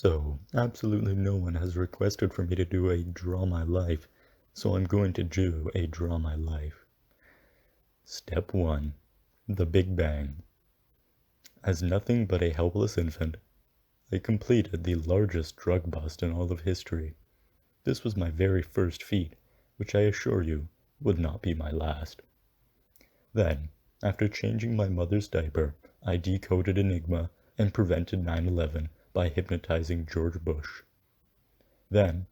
So, absolutely no one has requested for me to do a draw my life, so I'm going to do a draw my life. Step 1. The Big Bang. As nothing but a helpless infant, I completed the largest drug bust in all of history. This was my very first feat, which I assure you would not be my last. Then, after changing my mother's diaper, I decoded Enigma and prevented 9/11 by hypnotizing George Bush. Then,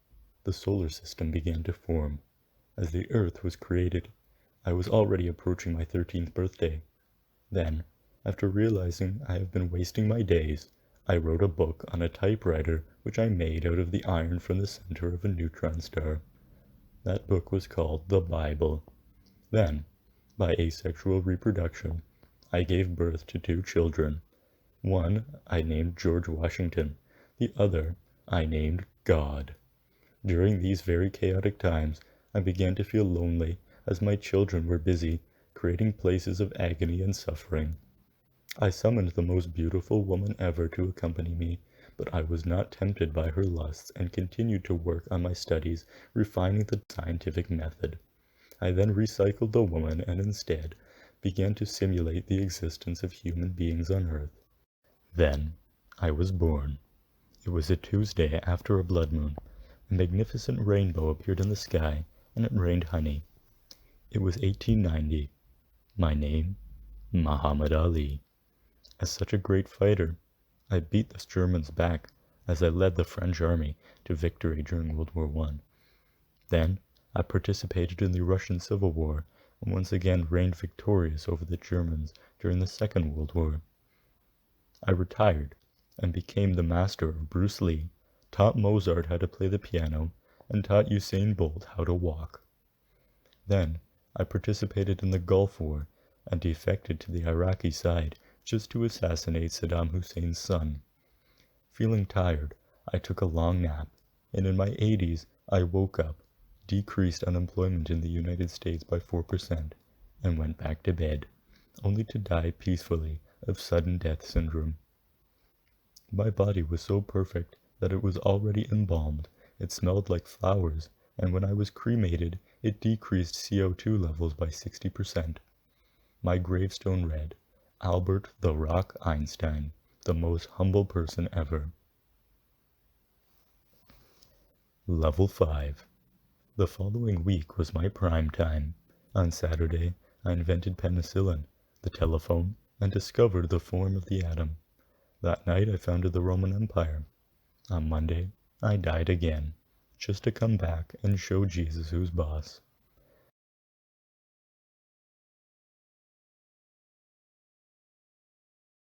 the solar system began to form. As the Earth was created, I was already approaching my 13th birthday. Then, after realizing I have been wasting my days, I wrote a book on a typewriter which I made out of the iron from the center of a neutron star. That book was called the Bible. Then, by asexual reproduction, I gave birth to 2 children. One I named George Washington, the other I named God. During these very chaotic times, I began to feel lonely as my children were busy creating places of agony and suffering. I summoned the most beautiful woman ever to accompany me, but I was not tempted by her lusts and continued to work on my studies, refining the scientific method. I then recycled the woman and instead began to simulate the existence of human beings on Earth. Then I was born. It was a Tuesday after a blood moon. A magnificent rainbow appeared in the sky, and it rained honey. It was 1890. My name, Muhammad Ali. As such a great fighter, I beat the Germans back as I led the French army to victory during World War I. Then I participated in the Russian Civil War and once again reigned victorious over the Germans during the Second World War. I retired and became the master of Bruce Lee, taught Mozart how to play the piano, and taught Usain Bolt how to walk. Then I participated in the Gulf War and defected to the Iraqi side just to assassinate Saddam Hussein's son. Feeling tired, I took a long nap, and in my 80s I woke up, decreased unemployment in the United States by 4%, and went back to bed, only to die peacefully of sudden death syndrome. My body was so perfect that it was already embalmed, it smelled like flowers, and when I was cremated, it decreased CO2 levels by 60%. My gravestone read, Albert the Rock Einstein, the most humble person ever. Level 5. The following week was my prime time. On Saturday, I invented penicillin, the telephone, and discovered the form of the atom. That night I founded the Roman Empire. On Monday, I died again, just to come back and show Jesus who's boss.